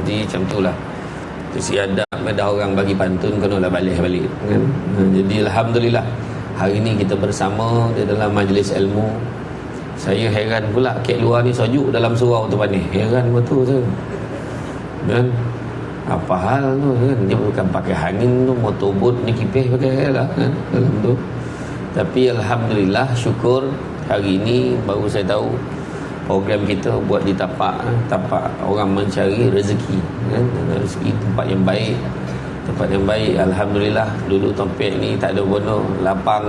Jadi macam itulah. Tersiadap ada orang bagi pantun, kenalah balik-balik kan? Jadi Alhamdulillah hari ni kita bersama di dalam majlis ilmu. Saya heran pula kat luar ni sejuk, dalam surau tu panas. Heran betul tu kan? Apa hal tu kan? Dia bukan pakai angin tu, motorbot ni kipis pakai lah kan dalam tu. Tapi Alhamdulillah, syukur hari ni baru saya tahu program kita buat di tapak orang mencari rezeki kan, rezeki tempat yang baik. Alhamdulillah, dulu Tompek ni tak ada guna, lapang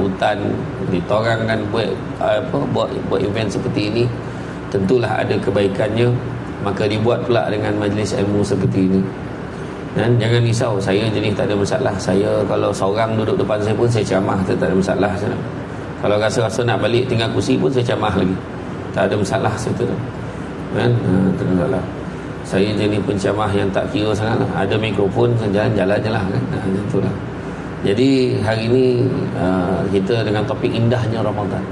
hutan, ditorang kan buat event seperti ini, tentulah ada kebaikannya, maka dibuat pula dengan majlis ilmu seperti ini. Dan jangan risau, saya jenis tak ada masalah. Saya kalau seorang duduk depan saya pun saya ceramah, tak ada masalah. Kalau rasa-rasa nak balik tinggal kursi pun saya ceramah lagi, tak ada masalah situ kan. Tak ada masalah. Saya jenis penceramah yang tak kira sangat lah. Ada mikrofon, jalan-jalan je lah kan. Itulah. Jadi hari ni kita dengan topik indahnya Ramadan.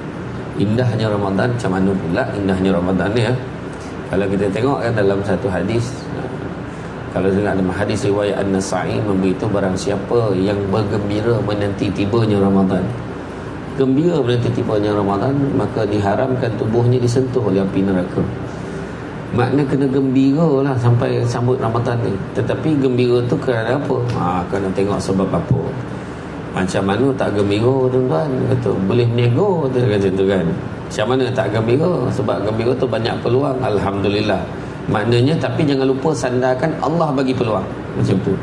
Indahnya Ramadan, macam mana pula indahnya Ramadan ni ya? Kalau kita tengok kan dalam satu hadis, kalau dengar dalam hadis riwayat An-Nasa'i, memberitahu barang siapa yang bergembira menanti tibanya Ramadan, gembira menanti tibanya Ramadan, maka diharamkan tubuhnya disentuh oleh api neraka. Makna kena gembira lah sampai sambut Ramadan ni. Tetapi gembira tu kerana apa? Kena tengok sebab apa. Macam mana tak gembira tuan-tuan? Kata boleh nego tu kata tu kan. Macam mana tak gembira? Sebab gembira tu banyak peluang. Alhamdulillah. Maknanya, tapi jangan lupa sandarkan Allah bagi peluang. Macam tu.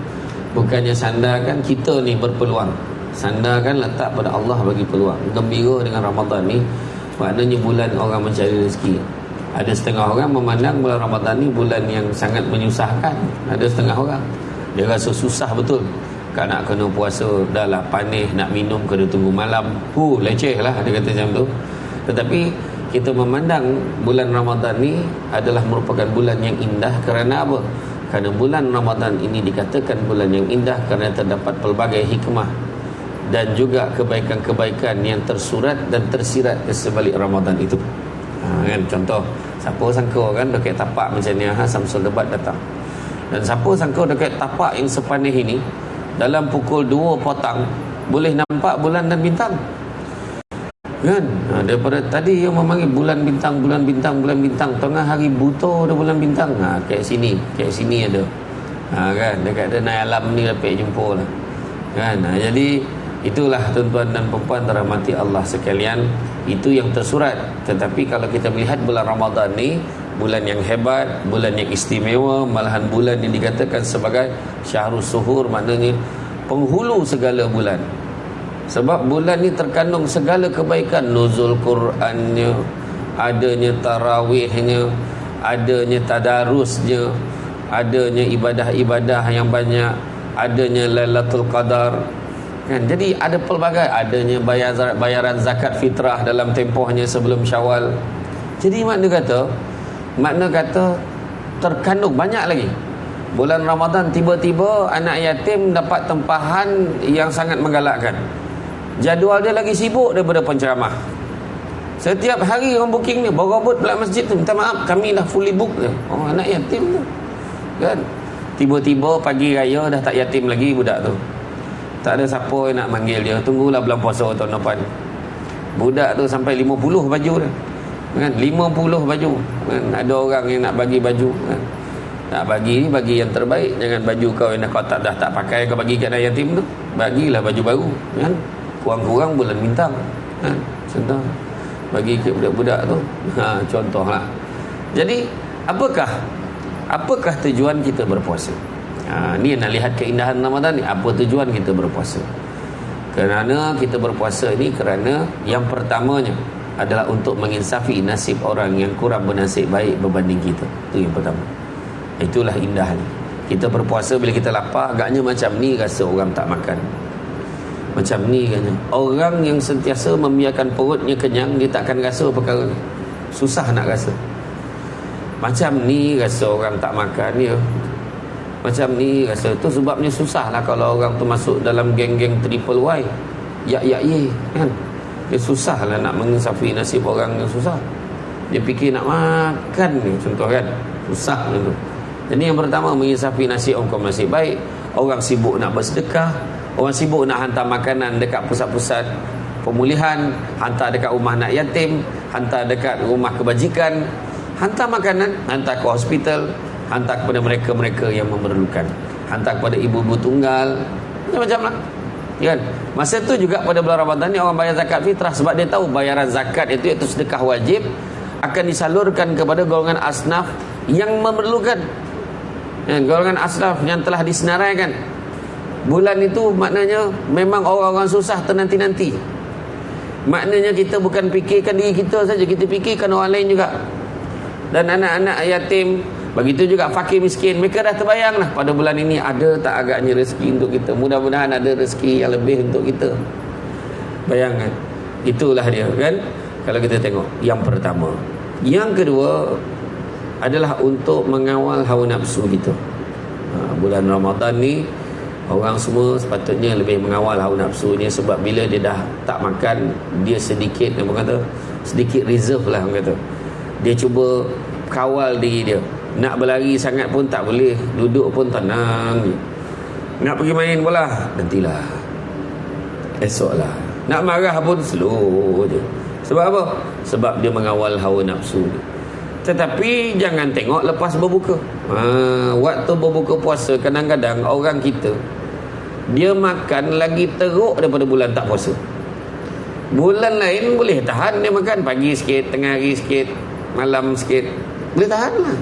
Bukannya sandarkan kita ni berpeluang. Sandarkan letak pada Allah bagi peluang. Gembira dengan Ramadan ni, maknanya bulan orang mencari rezeki. Ada setengah orang memandang bulan Ramadan ni bulan yang sangat menyusahkan. Ada setengah orang dia rasa susah betul. Kan nak kena puasa, dah lah panis, nak minum kena tunggu malam. Leceh lah dia kata macam tu. Tetapi kita memandang bulan Ramadan ni adalah merupakan bulan yang indah. Kerana apa? Kerana bulan Ramadan ini dikatakan bulan yang indah kerana terdapat pelbagai hikmah dan juga kebaikan-kebaikan yang tersurat dan tersirat di sebalik Ramadan itu. Kan contoh, siapa sangka kan dekat tapak macam ni Samsul Debat datang. Dan siapa sangka dekat tapak yang sepanih ini dalam pukul 2 petang boleh nampak bulan dan bintang. Kan? Daripada tadi yang memanggil bulan bintang, bulan bintang, bulan bintang, tengah hari buta ada bulan bintang. Kat sini ada. Kan dekat ada naik alam ni dapat jumpa lah. Kan? Jadi itulah tuan-tuan dan puan-puan dirahmati Allah sekalian, itu yang tersurat. Tetapi kalau kita melihat bulan Ramadan ni, bulan yang hebat, bulan yang istimewa, malahan bulan yang dikatakan sebagai syahrus suhur, maknanya penghulu segala bulan. Sebab bulan ni terkandung segala kebaikan, nuzul Qurannya, adanya tarawihnya, adanya tadarusnya, adanya ibadah-ibadah yang banyak, adanya Lailatul Qadar. Kan? Jadi ada pelbagai, adanya bayaran zakat fitrah dalam tempohnya sebelum Syawal. Jadi makna kata terkandung banyak lagi. Bulan Ramadan tiba-tiba anak yatim dapat tempahan yang sangat menggalakkan. Jadual dia lagi sibuk daripada penceramah. Setiap hari orang booking ni, berobot pula masjid tu, minta maaf kami dah fully book dah. Anak yatim tu kan, tiba-tiba pagi raya dah tak yatim lagi budak tu. Tak ada siapa yang nak manggil dia. Tunggulah bulan puasa tahun depan. Budak tu sampai 50 baju dah. Kan? 50 baju. Kan? Ada orang yang nak bagi baju. Kan? Nak bagi yang terbaik. Jangan baju kau yang kau dah tak pakai, kau bagi kat anak yatim tu. Bagilah baju baru. Kan? Kurang-kurang bulan bintang. Kan? Contoh. Bagi ke budak-budak tu. Contohlah. Jadi, apakah tujuan kita berpuasa? Ni nak lihat keindahan Ramadan ni. Apa tujuan kita berpuasa? Kerana kita berpuasa ni kerana yang pertamanya adalah untuk menginsafi nasib orang yang kurang bernasib baik berbanding kita. Itu yang pertama. Itulah indah ni. Kita berpuasa bila kita lapar, agaknya macam ni rasa orang tak makan. Macam ni kan. Orang yang sentiasa membiarkan perutnya kenyang, dia takkan rasa perkara. Susah nak rasa. Macam ni rasa orang tak makan ya. Macam ni rasa. Tu sebabnya susah lah kalau orang tu masuk dalam geng-geng triple Y. Ye kan. Dia susah lah nak menginsafi nasib orang yang susah. Dia fikir nak makan ni contoh kan. Susah tu. Jadi yang pertama, menginsafi nasib kaum nasib baik. Orang sibuk nak bersedekah, orang sibuk nak hantar makanan dekat pusat-pusat pemulihan, hantar dekat rumah anak yatim, hantar dekat rumah kebajikan, hantar makanan, hantar ke hospital, hantar kepada mereka-mereka yang memerlukan, hantar kepada ibu-ibu tunggal, macam-macam lah, kan? Masa tu juga pada bulan Ramadan ni orang bayar zakat fitrah, sebab dia tahu bayaran zakat itu, iaitu sedekah wajib, akan disalurkan kepada golongan asnaf yang memerlukan, golongan asnaf yang telah disenaraikan. Bulan itu maknanya memang orang-orang susah ternanti-nanti. Maknanya kita bukan fikirkan diri kita saja, kita fikirkan orang lain juga. Dan anak-anak yatim, begitu juga fakir miskin, mereka dah terbayang lah, pada bulan ini ada tak agaknya rezeki untuk kita. Mudah-mudahan ada rezeki yang lebih untuk kita. Bayangkan, itulah dia, kan? Kalau kita tengok yang pertama. Yang kedua adalah untuk mengawal hawa nafsu kita. Bulan Ramadan ni orang semua sepatutnya lebih mengawal hawa nafsunya, sebab bila dia dah tak makan, dia sedikit, apa kata, sedikit reserve lah, orang kata. Dia cuba kawal diri dia. Nak berlari sangat pun tak boleh, duduk pun tenang je. Nak pergi main bola, nantilah, esoklah. Nak marah pun slow je. Sebab apa? Sebab dia mengawal hawa nafsu dia. Tetapi jangan tengok lepas berbuka. Waktu berbuka puasa, kadang-kadang orang kita, dia makan lagi teruk daripada bulan tak puasa. Bulan lain boleh tahan dia makan, pagi sikit, tengah hari sikit, malam sikit, boleh tahan lah.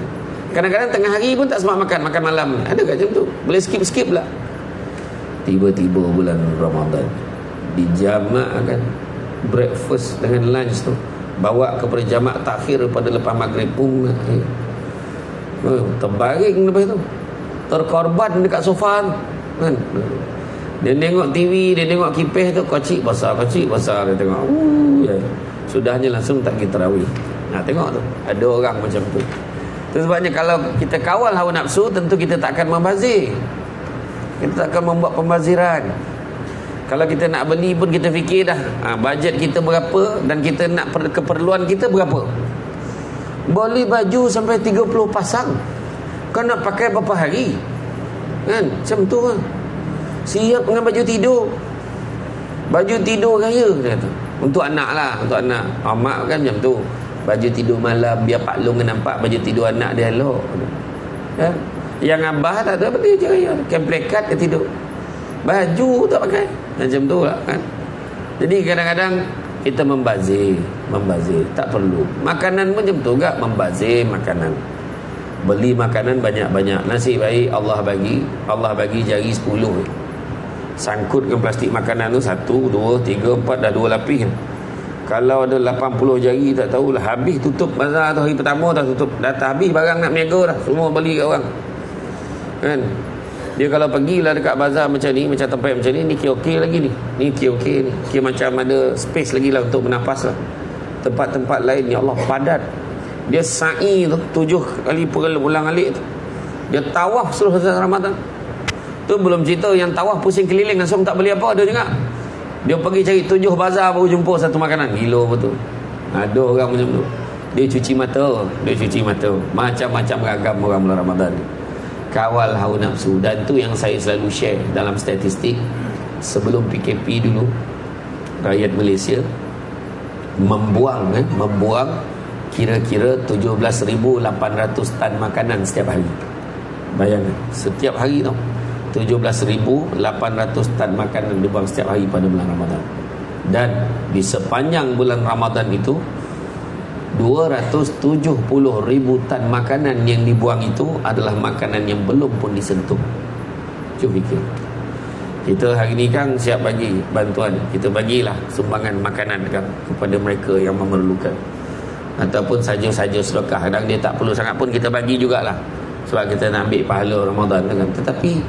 Kadang-kadang tengah hari pun tak sempat makan, makan malam. Ada kat macam tu? Boleh skip-skip pula. Tiba-tiba bulan Ramadan dijamakkan breakfast dengan lunch tu, bawa kepada jamak takhir pada lepas maghrib pun, terbaring lepas tu, terkorban dekat sofa tu, kan? Dia tengok TV, dia tengok kipas tu, kocik basah dia tengok. Sudahnya langsung tak pergi tarawih. Tengok tu, ada orang macam tu. Itu sebabnya kalau kita kawal hawa nafsu, tentu kita tak akan membazir. Kita tak akan membuat pembaziran. Kalau kita nak beli pun kita fikir dah, bajet kita berapa dan kita nak keperluan kita berapa. Beli baju sampai 30 pasang, kau nak pakai berapa hari, kan? Macam tu kan. Siap dengan baju tidur raya, dia kata. Untuk anak lah, untuk anak. Mak kan macam tu, baju tidur malam, biar Pak Long nampak baju tidur anak dia elok, kan? Yang abah tak ada, apa dia je raya, kemplekat dia tidur, baju tak pakai, macam tu lah, kan? Jadi kadang-kadang kita membazir, tak perlu. Makanan pun macam tu juga, membazir makanan. Beli makanan banyak-banyak. Nasib baik Allah bagi jari 10. Sangkutkan plastik makanan tu 1, 2, 3, 4, dah 2 lapis. Kalau ada 80 jari, tak tahulah, habis tutup bazar tu hari pertama, dah tutup, dah habis barang nak berniaga dah, semua beli kat orang, kan? Dia kalau pergilah dekat bazar macam ni, macam tempat macam ni okey lagi ni. Ni okey ni. Kira macam ada space lagi lah untuk bernafas lah. Tempat-tempat lain, ya Allah, padat. Dia sa'i tu 7 kali ulang alik tu. Dia tawaf seluruh Ramadan. Tu belum cerita yang tawaf pusing keliling langsung tak beli apa, ada juga. Dia pergi cari 7 bazar baru jumpa satu makanan. Gila betul. Ada orang macam tu. Dia cuci mata. Macam-macam ragam orang bulan Ramadan. Kawal hawa nafsu. Dan tu yang saya selalu share dalam statistik. Sebelum PKP dulu, rakyat Malaysia membuang kira-kira 17,800 tan makanan setiap hari. Bayangkan, setiap hari tau, 17,800 tan makanan dibuang setiap hari pada bulan Ramadan. Dan di sepanjang bulan Ramadan itu 270,000 tan makanan yang dibuang itu adalah makanan yang belum pun disentuh. Cuba fikir. Kita hari ni kan siap bagi bantuan, kita bagilah sumbangan makanan kan kepada mereka yang memerlukan, ataupun saja-saja sedekah. Kadang dia tak perlu sangat pun kita bagi jugalah, sebab kita nak ambil pahala Ramadan kan. Tetapi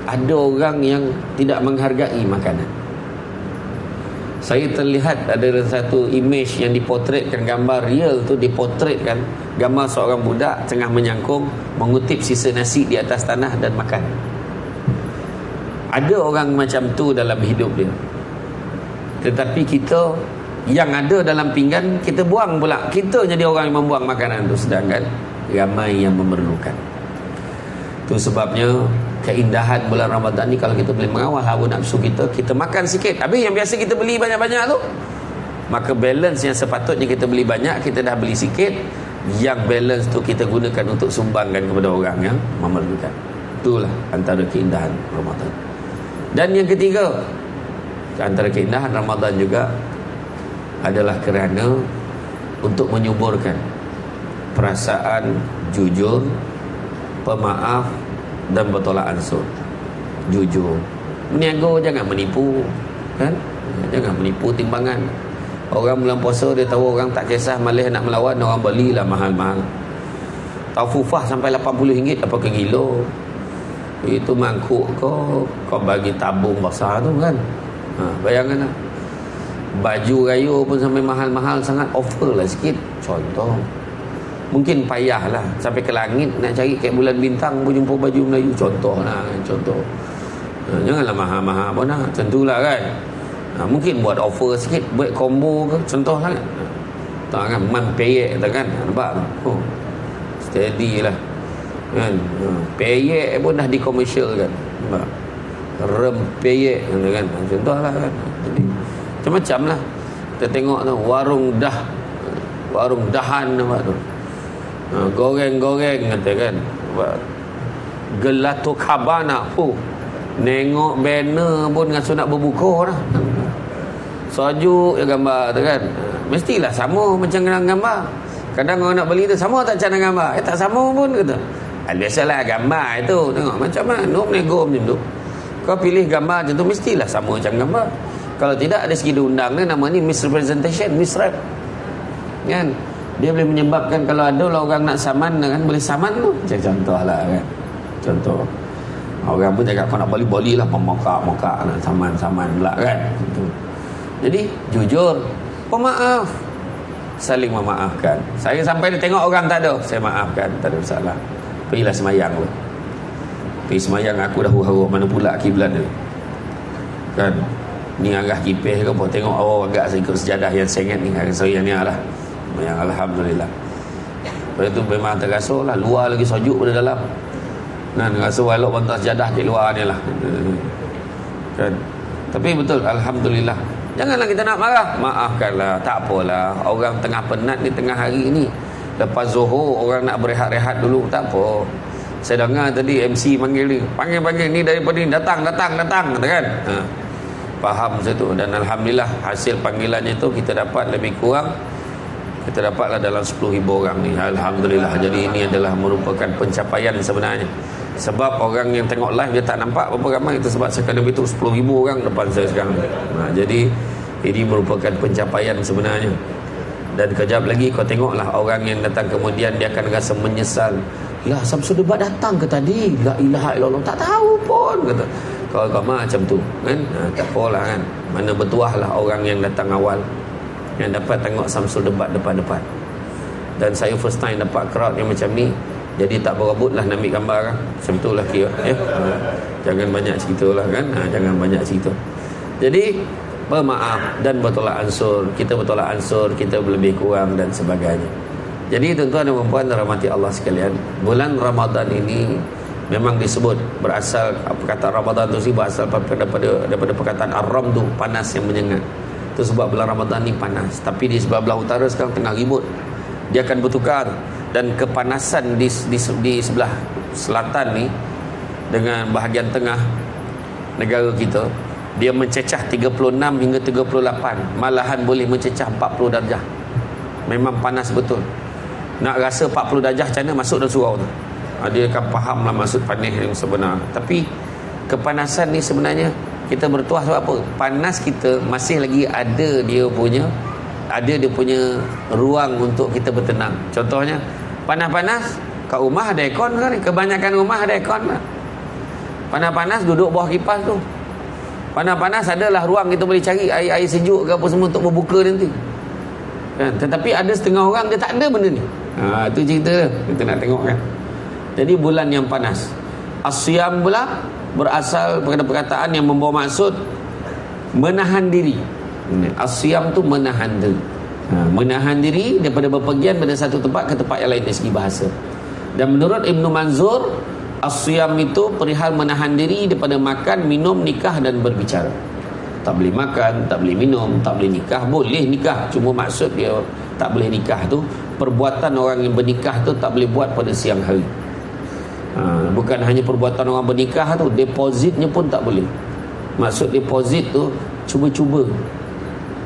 ada orang yang tidak menghargai makanan. Saya terlihat ada satu image yang dipotretkan, gambar real tu dipotretkan, gambar seorang budak tengah menyangkung, mengutip sisa nasi di atas tanah dan makan. Ada orang macam tu dalam hidup dia. Tetapi kita yang ada dalam pinggan kita buang pula. Kita jadi orang yang membuang makanan tu, sedangkan ramai yang memerlukan. Itu sebabnya keindahan bulan Ramadan ni, kalau kita boleh mengawal hawa nafsu kita, kita makan sikit. Habis yang biasa kita beli banyak-banyak tu, maka balance yang sepatutnya kita beli banyak, kita dah beli sikit. Yang balance tu kita gunakan untuk sumbangkan kepada orang yang memerlukan. Itulah antara keindahan Ramadan. Dan yang ketiga, antara keindahan Ramadan juga adalah kerana untuk menyuburkan perasaan jujur, pemaaf dan bertolak ansur. Jujur, meniaga jangan menipu, kan? Jangan menipu timbangan. Orang bulan puasa dia tahu orang tak kisah, malah nak melawan, orang belilah mahal-mahal. Tahu fufah sampai RM80, apa ke gila? Itu mangkuk kau bagi tabung besar tu kan. Bayangkanlah. Baju raya pun sampai mahal-mahal sangat, offer lah sikit. Contoh, mungkin payahlah sampai ke langit nak cari kat bulan bintang pun jumpa baju Melayu. Contoh lah, contoh. Janganlah mahal-mahal pun lah, tentulah kan. Mungkin buat offer sikit, buat combo ke, contoh lah kan. Tak kan, man peyek tak kan, nampak tak? Steady lah kan. Peyek pun dah di komersial kan, nampak? Rem peyek kan, contoh lah kan. Jadi macam-macam lah kita tengok tu, warung dahan nampak tu, goreng-goreng kata kan, Gelato Cabana nengok banner pun rasa nak berbuka dah. Sajuk ya gambar tu kan. Mestilah sama macam gambar. Kadang orang nak beli tu, sama tak cara gambar? Tak sama pun kata. Biasalah gambar itu, tengok macam mana nego macam tu. Kau pilih gambar macam tu, mestilah sama macam gambar. Kalau tidak, ada segi diundang ni, nama ni misrepresentation, misrep kan. Dia boleh menyebabkan kalau ada orang nak saman kan, boleh saman tu. Contoh lah kan, contoh orang pun cakap kau nak beli lah, memokak nak saman pula kan. Jadi jujur, pemaaf, saling memaafkan. Saya sampai dia tengok orang tak ada, saya maafkan, tak ada masalah. Pergilah semayang tu. Pergi semayang, aku dah huru-huru mana pula kiblat ni kan. Ni arah kipeh ke apa, tengok agak saya ikut sejadah yang saya ingat ni, saya yang ni lah yang alhamdulillah. Lepas tu memang terasa lah, luar lagi sejuk pada dalam kan, rasa walak bantas sejadah di luar ni lah kan. Tapi betul, alhamdulillah. Janganlah kita nak marah, maafkanlah, tak apalah. Orang tengah penat ni, tengah hari ni, lepas zuhur orang nak berehat-rehat dulu, tak apa. Saya dengar tadi MC panggil ni, panggil ni daripada ni, datang kata kan. Faham saya tu. Dan alhamdulillah hasil panggilannya tu kita dapat lebih kurang, kita dapatlah dalam 10,000 orang ni, alhamdulillah. Jadi ini adalah merupakan pencapaian sebenarnya. Sebab orang yang tengok live dia tak nampak berapa ramai itu, sebab sekali itu 10,000 orang depan saya sekarang. Jadi ini merupakan pencapaian sebenarnya. Dan kejap lagi kau tengoklah orang yang datang kemudian dia akan rasa menyesal. Lah Samsul Debat datang ke tadi? La ilaha illallah, tak tahu pun kata. Kau macam tu kan. Tak apalah kan. Mana bertuah lah orang yang datang awal, yang dapat tengok Samsul Debat depan-depan. Dan saya first time dapat crowd yang macam ni. Jadi tak berebut lah nak ambil gambar kan. Macam tu lah kira jangan banyak cerita lah kan. Jangan banyak cerita. Jadi bermaaf dan bertolak ansur. Kita bertolak ansur, kita lebih kurang dan sebagainya. Jadi tuan-tuan dan puan-puan rahmati Allah sekalian, bulan Ramadan ini memang disebut berasal, perkataan Ramadan tu sih berasal daripada perkataan ar-ramdu, panas yang menyengat. Itu sebab bulan Ramadan ni panas. Tapi di sebelah utara sekarang tengah ribut. Dia akan bertukar. Dan kepanasan di sebelah selatan ni dengan bahagian tengah negara kita, dia mencecah 36 hingga 38, malahan boleh mencecah 40 darjah. Memang panas betul. Nak rasa 40 darjah macam mana masuk dalam surau tu, dia akan faham lah maksud panas yang sebenar. Tapi kepanasan ni sebenarnya kita bertuah sebab apa? Panas kita masih lagi ada dia punya ruang untuk kita bertenang. Contohnya panas-panas kat rumah ada aircon kan? Kebanyakan rumah ada aircon lah. Panas-panas duduk bawah kipas tu. Panas-panas adalah ruang kita boleh cari air sejuk ke apa semua untuk berbuka nanti kan? Tetapi ada setengah orang dia tak ada benda ni. Itu cerita kita nak tengok kan. Jadi bulan yang panas. Asyam pula berasal daripada perkataan yang membawa maksud menahan diri. Asyam tu menahan diri. Menahan diri daripada berpergian pada satu tempat ke tempat yang lain dari segi bahasa. Dan menurut Ibnu Manzur, As-siyam itu perihal menahan diri daripada makan, minum, nikah dan berbicara. Tak boleh makan, tak boleh minum, tak boleh nikah. Boleh nikah, cuma maksud dia tak boleh nikah tu, perbuatan orang yang bernikah tu tak boleh buat pada siang hari. Bukan hanya perbuatan orang bernikah tu, depositnya pun tak boleh. Maksud deposit tu cuba-cuba,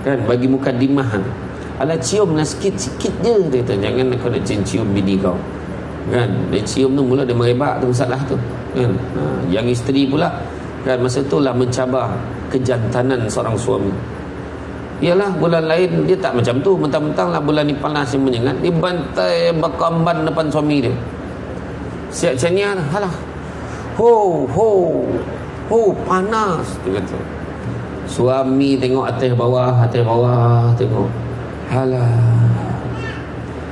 kan, bagi mukadimah. Alah, cium lah sikit-sikit je, dia kata. Jangan kau nak cium bini kau, kan. Dia cium tu mula dia merebak tu, masalah tu, kan. Yang isteri pula, kan, masa tu lah mencabar kejantanan seorang suami. Ialah bulan lain dia tak macam tu, mentang-mentang lah bulan ni panas yang menyengat, dia bantai bakamban depan suami dia. Siap macam ni lah, alah, ho, panas, dia kata. Suami tengok atas bawah, tengok, alah,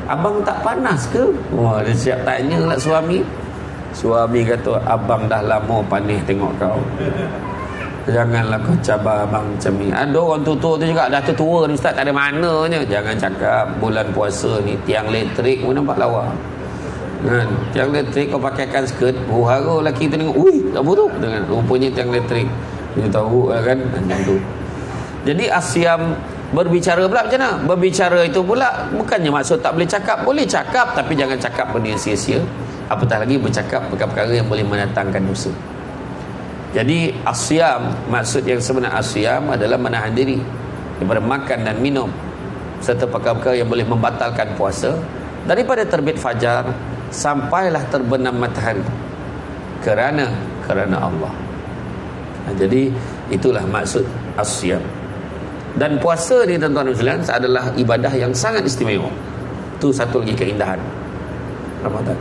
abang tak panas ke? Wah, dia siap tanya lah suami. Suami kata, abang dah lama panis tengok kau. Janganlah kau cabar abang macam ni. Ada orang tua-tua tu juga, dah tua ni ustaz, tak ada maknanya. Jangan cakap bulan puasa ni tiang elektrik pun nampak lawa, kan. Tiang elektrik kau pakaikan skirt, hara lelaki tu tengok, ui, apa tu? Dengan rupanya tiang elektrik. Dia tahu lah, kan, macam tu. Jadi asyam berbicara pula macam mana? Berbicara itu pula bukannya maksud tak boleh cakap. Boleh cakap, tapi jangan cakap benda yang sia-sia. Apatah lagi bercakap perkara-perkara yang boleh mendatangkan dosa. Jadi asyam, maksud yang sebenar asyam adalah menahan diri daripada makan dan minum serta perkara-perkara yang boleh membatalkan puasa daripada terbit fajar sampailah terbenam matahari kerana Allah. Jadi itulah maksud asyam. Dan puasa ni tuan-tuan dan sekalian adalah ibadah yang sangat istimewa. Itu satu lagi keindahan Ramadan.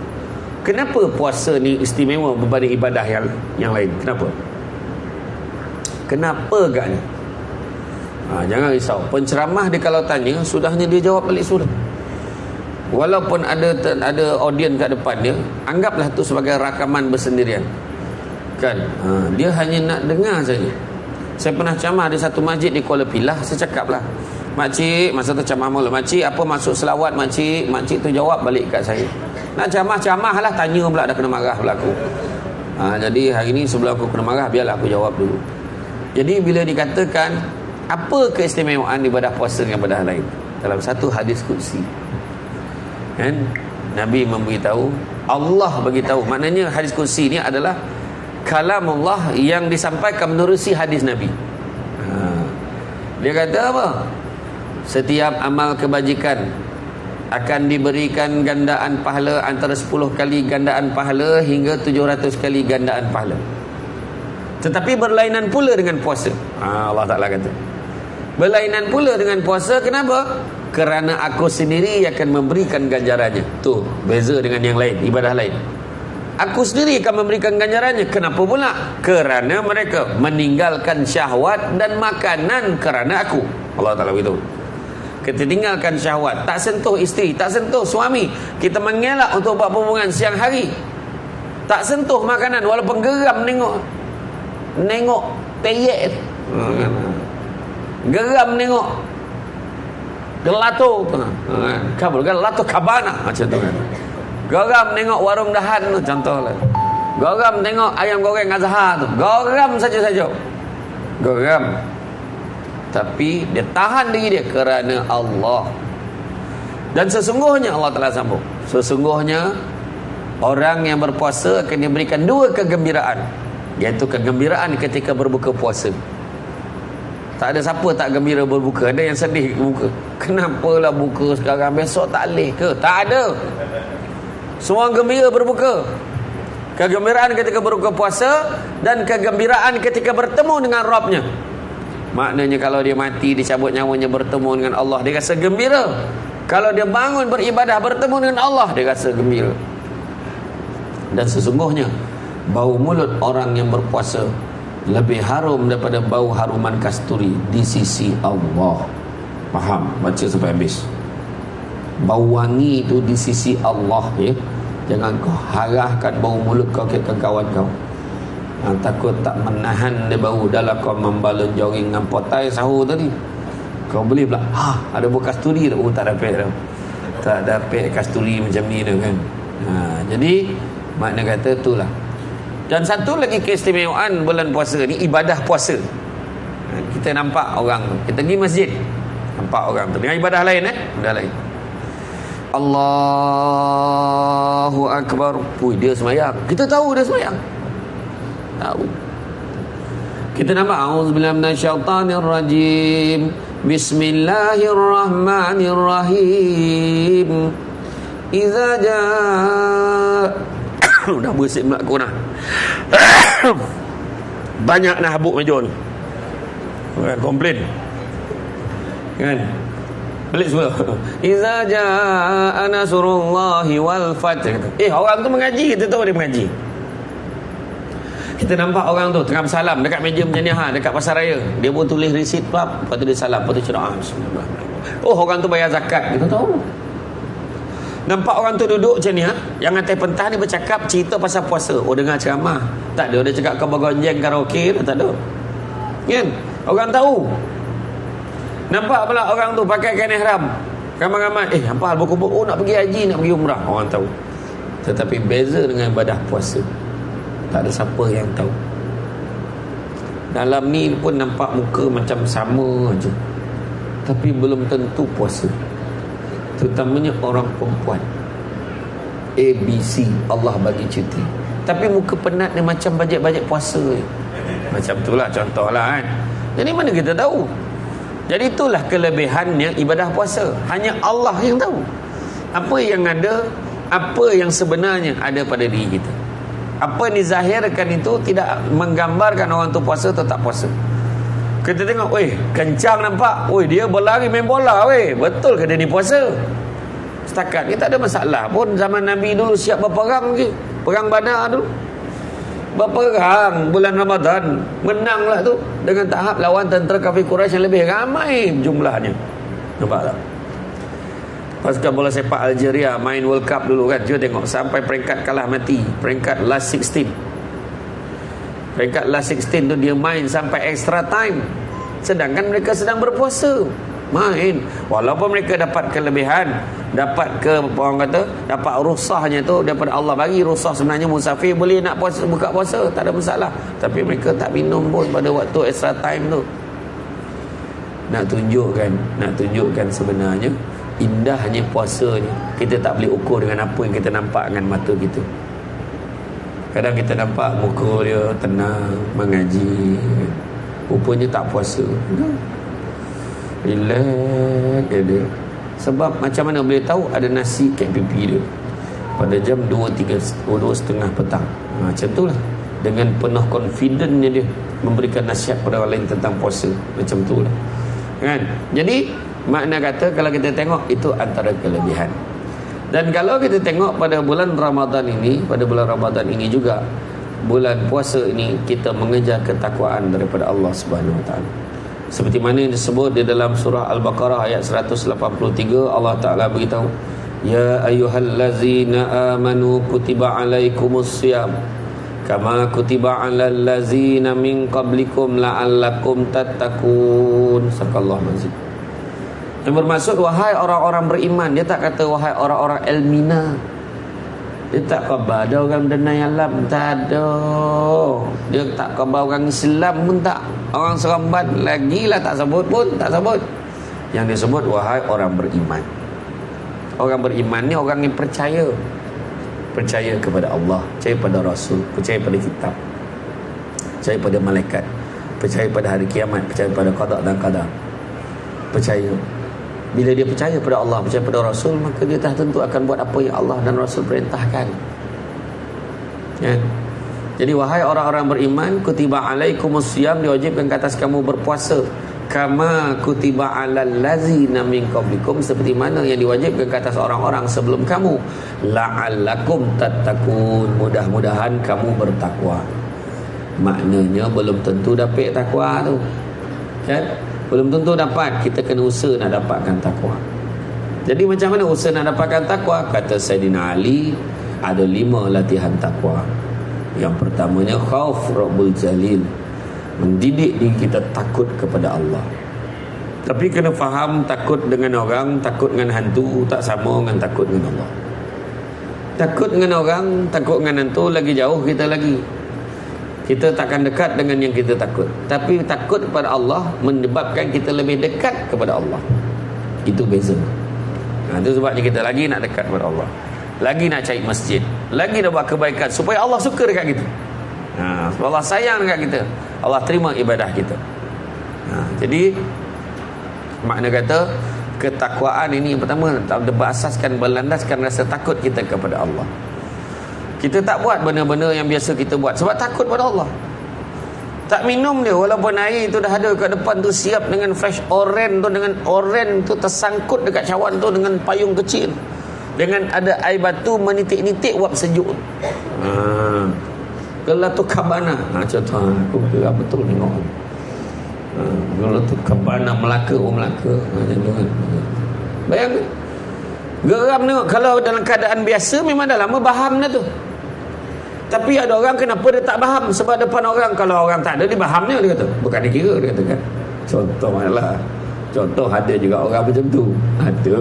Kenapa puasa ni istimewa berbanding ibadah yang lain? Kenapa agaknya? Jangan risau. Penceramah dia kalau tanya, sudahnya dia jawab balik sudah. Walaupun ada audiens kat depan dia, anggaplah tu sebagai rakaman bersendirian, kan. Dia hanya nak dengar saja. Saya pernah ceramah di satu masjid di Kuala Pilah. Saya cakap lah, makcik, masa tu ceramah mula, makcik apa maksud selawat makcik? Makcik tu jawab balik kat saya. Nak ceramah lah, tanya pula dah kena marah pula aku. Jadi hari ni sebelum aku kena marah, biarlah aku jawab dulu. Jadi bila dikatakan apa keistimewaan ibadah puasa dengan ibadah lain, dalam satu hadis qudsi, kan, Nabi memberitahu, Allah beritahu. Maknanya hadis qudsi ni adalah kalamullah yang disampaikan menerusi hadis Nabi. Dia kata apa? Setiap amal kebajikan akan diberikan gandaan pahala antara 10 kali gandaan pahala hingga 700 kali gandaan pahala. Tetapi berlainan pula dengan puasa. Allah Ta'ala kata, berlainan pula dengan puasa. Kenapa? Kerana aku sendiri akan memberikan ganjarannya. Tu beza dengan yang lain, ibadah lain. Aku sendiri akan memberikan ganjarannya. Kenapa pula? Kerana mereka meninggalkan syahwat dan makanan kerana aku. Allah Ta'ala beritahu, kita tinggalkan syahwat, tak sentuh isteri, tak sentuh suami. Kita mengelak untuk buat hubungan siang hari. Tak sentuh makanan, walaupun geram nengok peyek, geram nengok gelato, gelato Cabana macam tu, kan. Geram nengok warung dahan tu, contohlah. Geram tengok ayam goreng Azhar tu, geram saja-saja, geram. Tapi dia tahan diri dia kerana Allah. Dan sesungguhnya Allah telah sambung, sesungguhnya orang yang berpuasa akan diberikan 2 kegembiraan, iaitu kegembiraan ketika berbuka puasa. Tak ada siapa tak gembira berbuka. Ada yang sedih buka, kenapalah buka sekarang, besok tak boleh ke? Tak ada. Semua gembira berbuka. Kegembiraan ketika berbuka puasa dan kegembiraan ketika bertemu dengan Rabbnya. Maknanya kalau dia mati, dicabut nyawanya, bertemu dengan Allah, dia rasa gembira. Kalau dia bangun beribadah, bertemu dengan Allah, dia rasa gembira. Dan sesungguhnya bau mulut orang yang berpuasa lebih harum daripada bau haruman kasturi di sisi Allah. Faham? Baca sampai habis. Bau wangi itu di sisi Allah, ya. Jangan kau harahkan bau mulut kau ke kawan kau. Takut tak menahan dia bau. Dalam kau membalun jogging dengan potai sahur tadi, kau beli pula, ada bau kasturi tu. Tak dapat tau. Tak dapat kasturi macam ni tu, kan. Jadi makna kata itulah Dan satu lagi keistimewaan bulan puasa ni, ibadah puasa. Kita nampak orang tu, kita pergi masjid, nampak orang tu dengan ibadah lain, ibadah lain. Allahu Akbar. Dia semayang. Kita tahu dia semayang. Tahu. Kita nampak auzubillahi minasyaitanir rajim. Bismillahirrahmanirrahim. Idza jaa dah bersih pula aku dah. Banyak nak habuk meja ni. Komplain. Kan? Balik semula. Iza jaa nasrullahi wal fath. Orang tu mengaji, kita tahu dia mengaji. Kita nampak orang tu tengah bersalam dekat meja macam ni, dekat pasar raya. Dia pun tulis resit pap, lepas tu dia salam, lepas tu cerah. Orang tu bayar zakat, kita tahu. Nampak orang tu duduk macam ni, yang atas pentah ni bercakap cerita pasal puasa. Dengar ceramah. Tak ada, dia cakap kau bergonjeng karaoke, tak ada. Kan? Orang tahu. Nampak pula orang tu pakai kain ihram, ramai-ramai, apa hal berkumpul, nak pergi haji, nak pergi umrah. Orang tahu. Tetapi beza dengan ibadah puasa, tak ada siapa yang tahu. Dalam ni pun nampak muka macam sama aja, tapi belum tentu puasa. Terutamanya orang perempuan, ABC Allah bagi cuti, tapi muka penat ni macam bajet-bajet puasa. Macam itulah contohlah kan. Jadi mana kita tahu? Jadi itulah kelebihannya ibadah puasa. Hanya Allah yang tahu apa yang ada, apa yang sebenarnya ada pada diri kita. Apa yang dizahirkan itu tidak menggambarkan orang tu puasa atau tak puasa. Kita tengok, kencang nampak, dia berlari main bola, betul ke dia ni puasa? Setakat ni tak ada masalah pun. Zaman Nabi dulu siap berperang lagi, perang Badar dulu, berperang bulan Ramadan, menanglah tu dengan tahap lawan tentera kafir Quraisy yang lebih ramai jumlahnya. Nampak tak? Pasukan bola sepak Algeria main World Cup dulu kan, cuba tengok sampai peringkat kalah mati, peringkat last 16. Peringkat last 16 tu dia main sampai extra time, sedangkan mereka sedang berpuasa. Main, walaupun mereka dapat kelebihan, dapat orang kata dapat rusahnya tu daripada Allah bagi rusah. Sebenarnya musafir boleh nak puasa, buka puasa, tak ada masalah, tapi mereka tak minum pun pada waktu extra time tu. Nak tunjukkan sebenarnya indahnya puasa ni kita tak boleh ukur dengan apa yang kita nampak dengan mata kita. Kadang kita nampak muka dia tenang mengaji, rupanya tak puasa. Relax dia. Sebab macam mana boleh tahu? Ada nasi kat pipi dia pada jam 2.30 petang. Macam tu lah. Dengan penuh confidentnya dia memberikan nasihat pada orang lain tentang puasa. Macam tu lah kan. Jadi makna kata kalau kita tengok itu antara kelebihan. Dan kalau kita tengok pada bulan Ramadan ini, pada bulan Ramadan ini juga, bulan puasa ini, kita mengejar ketakwaan daripada Allah Subhanahu Wa Taala. Seperti mana yang disebut di dalam surah Al-Baqarah ayat 183, Allah Ta'ala beritahu, Ya ayyuhallazina amanu kutiba alaikumus siyam kama kutiba alal lazina min qablikum la'allakum tattaqun. Sadaqallahu azim. Yang bermaksud wahai orang-orang beriman. Dia tak kata wahai orang-orang elmina. Dia tak khabar ada orang denai alam, tak ada. Dia tak khabar orang Islam pun tak. Orang Seremban lagilah tak sebut pun, tak sebut. Yang disebut wahai orang beriman. Orang beriman ni orang yang percaya. Percaya kepada Allah, percaya pada Rasul, percaya pada kitab, percaya pada malaikat, percaya pada hari kiamat, percaya pada qada dan qadar. Percaya. Bila dia percaya pada Allah, percaya pada Rasul, maka dia dah tentu akan buat apa yang Allah dan Rasul perintahkan. Ya. Jadi wahai orang-orang beriman, kutiba alaikumus siyam, diwajibkan ke atas kamu berpuasa, kama kutiba alal ladzina min qablikum, seperti mana yang diwajibkan ke atas orang-orang sebelum kamu, la'allakum tattaqun, mudah-mudahan kamu bertakwa. Maknanya belum tentu dapat takwa tu, kan? Belum tentu dapat. Kita kena usaha nak dapatkan takwa. Jadi macam mana usaha nak dapatkan takwa? Kata Sayyidina Ali, ada 5 latihan takwa. Yang pertamanya khauf Rabbul Jalil, mendidik diri kita takut kepada Allah. Tapi kena faham, takut dengan orang, takut dengan hantu tak sama dengan takut dengan Allah. Takut dengan orang, takut dengan hantu lagi jauh kita lagi. kita takkan dekat dengan yang kita takut. Tapi takut kepada Allah menyebabkan kita lebih dekat kepada Allah. Itu beza. Itu sebabnya kita lagi nak dekat kepada Allah, lagi nak cari masjid, lagi nak buat kebaikan supaya Allah suka dekat kita. Sebab Allah sayang dekat kita, Allah terima ibadah kita. Jadi makna kata ketakwaan ini yang pertama berasaskan, berlandaskan rasa takut kita kepada Allah. Kita tak buat benda-benda yang biasa kita buat sebab takut pada Allah. Tak minum dia walaupun air tu dah ada kat depan tu, siap dengan fresh oren tu, dengan oren tu tersangkut dekat cawan tu dengan payung kecil, dengan ada air batu menitik-nitik wap sejuk. Gelatu Cabana, contoh aku geram betul tengok. Gelatu Cabana Melaka, Melaka. Bayangkan, geram tengok. Kalau dalam keadaan biasa memang dah lama faham dah tu. Tapi ada orang kenapa dia tak faham? Sebab depan orang, kalau orang tak ada dia fahamnya, dia kata bukan dikira, dia kata kan. Contoh malah, contoh ada juga orang macam tu, ada.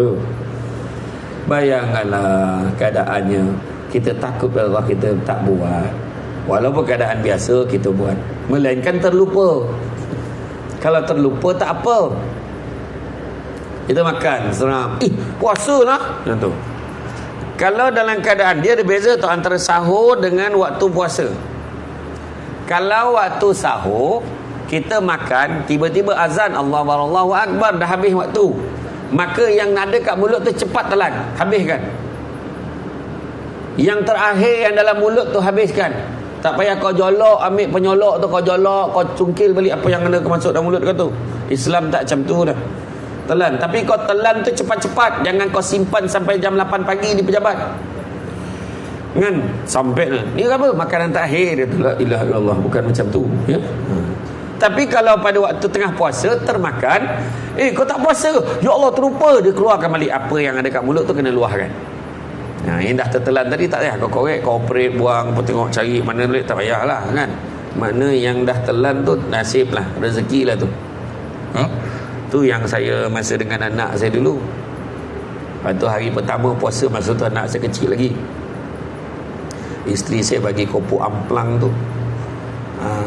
Bayangkanlah keadaannya, kita takut pada Allah, kita tak buat. Walaupun keadaan biasa kita buat, melainkan terlupa. Kalau terlupa tak apa, kita makan seram, puasa lah macam tu. Kalau dalam keadaan, dia ada beza tu antara sahur dengan waktu puasa. Kalau waktu sahur kita makan, tiba-tiba azan Allahu Akbar, dah habis waktu, maka yang ada kat mulut tu cepat telan, habiskan. Yang terakhir yang dalam mulut tu habiskan. Tak payah kau jolok, ambil penyolok tu kau jolok, kau cungkil balik apa yang ada masuk dalam mulut kau tu. Islam tak macam tu dah. Telan. Tapi kau telan tu cepat-cepat, jangan kau simpan sampai jam 8 pagi di pejabat kan, sampai ni apa, makanan terakhir dia tu. La ilaha illallah, bukan macam tu ya? Tapi kalau pada waktu tengah puasa termakan, kau tak puasa, ya Allah terlupa, dia keluarkan balik apa yang ada kat mulut tu, kena luahkan. Yang dah tertelan tadi tak payah kau korek, kau operate, buang, tengok cari mana boleh, tak payahlah kan. Mana yang dah telan tu nasib lah, rezeki lah tu. Tu yang saya masa dengan anak saya dulu. Lepas tu hari pertama puasa, masa tu anak saya kecil lagi, isteri saya bagi kopok amplang tu,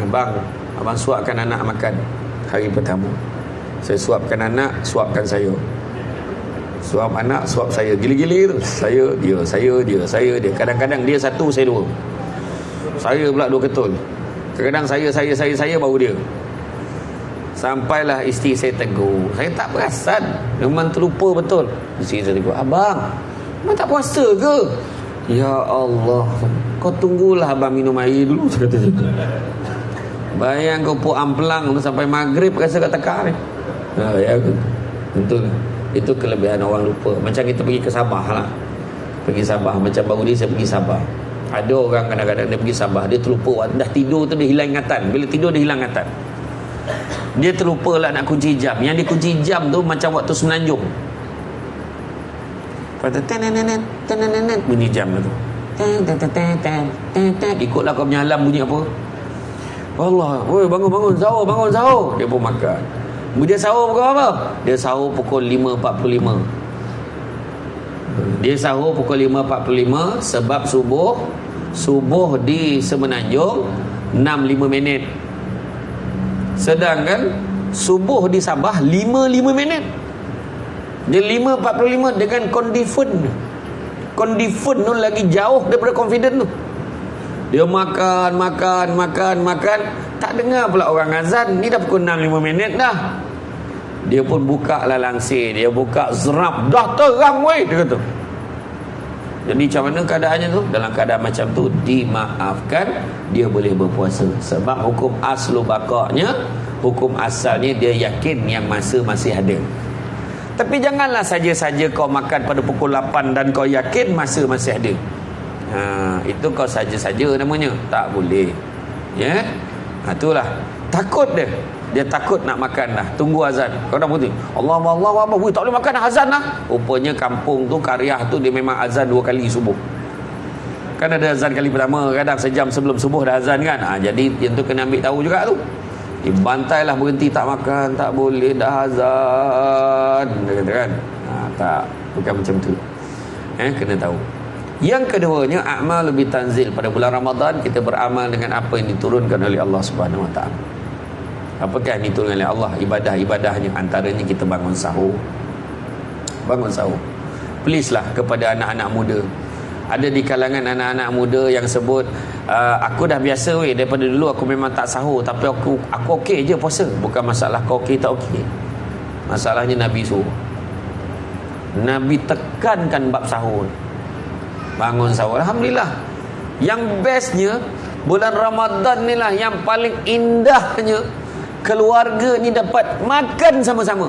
bang, abang suapkan anak makan. Hari pertama saya suapkan anak, suapkan saya. Suap anak, suap saya. Gila-gila tu, saya dia. Kadang-kadang dia satu, saya dua. Saya pula dua ketul. Kadang-kadang saya baru dia. Sampailah isteri saya tegur. Saya tak perasan, memang terlupa betul. Isteri saya tegur, abang, abang tak puasa ke? Ya Allah, kau tunggulah abang minum air dulu, saya kata macam tu. Bayang kau puk amplang tu sampai maghrib rasa kat tekak ni. Ya betul. Itu kelebihan orang lupa. Macam kita pergi ke Sabah lah, pergi Sabah, macam baru ni saya pergi Sabah. Ada orang kadang-kadang dia pergi Sabah, dia terlupa, dah tidur tu dia hilang ingatan. Bila tidur dia hilang ingatan, dia terlupa lah nak kunci jam. Yang dikunci jam tu macam waktu semenanjung. Kata ten bunyi jam tu. Ikutlah kau punya alam bunyi apa. Allah, oi bangun sahur. Dia pun makan. Dia sahur pukul apa? Dia sahur pukul 5.45. Dia sahur pukul 5.45 sebab subuh di Semenanjung 6.5 minit. Sedangkan subuh di Sabah 5.5 minit. Dia 5.45 dengan confident tu lagi jauh daripada confident tu. Dia makan, tak dengar pula orang azan. Ni dah pukul 6.5 minit dah. Dia pun buka lah langsir, dia buka zerap, dah terang weh, dia kata. Jadi macam mana keadaannya tu? Dalam keadaan macam tu dimaafkan, dia boleh berpuasa. Sebab hukum aslu bakaknya, hukum asalnya dia yakin yang masa masih ada. Tapi janganlah saja-saja kau makan pada pukul 8 dan kau yakin masa masih ada. Itu kau saja-saja namanya. Tak boleh. Ya. Itulah takut dia. Dia takut nak makan dah, tunggu azan. Kau dah putih, Allah, wih, tak boleh makan dah, azan dah. Rupanya kampung tu, Karyah tu, dia memang azan 2 kali subuh. Kan ada azan kali pertama, kadang sejam sebelum subuh dah azan kan. Jadi yang tu kena ambil tahu juga tu. Dibantailah, berhenti tak makan, tak boleh dah azan, dia kata kan. Tak, bukan macam tu. Kena tahu. Yang keduanya, a'mal lebih tanzil. Pada bulan Ramadan kita beramal dengan apa yang diturunkan oleh Allah Subhanahu Wa Taala. Apakah yang diturunkan oleh Allah? Ibadah-ibadahnya, antaranya kita bangun sahur. Bangun sahur. Please lah kepada anak-anak muda. Ada di kalangan anak-anak muda yang sebut, aku dah biasa weh, daripada dulu aku memang tak sahur, tapi aku okey je puasa. Bukan masalah kau okey tak okey. Masalahnya Nabi suruh. Nabi tekankan bab sahur. Bangun sahur. Alhamdulillah. Yang bestnya bulan Ramadan ni lah yang paling indahnya, keluarga ni dapat makan sama-sama.